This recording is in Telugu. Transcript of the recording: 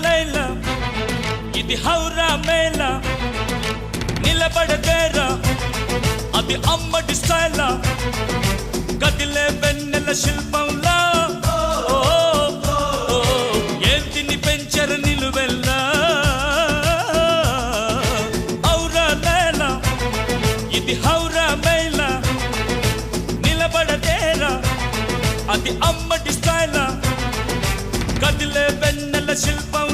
లైలా ఇది హౌరా మేళ నిలబడదేరా అది అమ్మడి స్టైలా కదిలే వెన్నెల శిల్పంలా ఏంటిని పెంచర నిలువెల్లా ఔరా లైలా ఇది హౌరా మేళ నిలబడదేరా అది అమ్మడి స్టైలా కదిలే వెన్నెల శిల్పం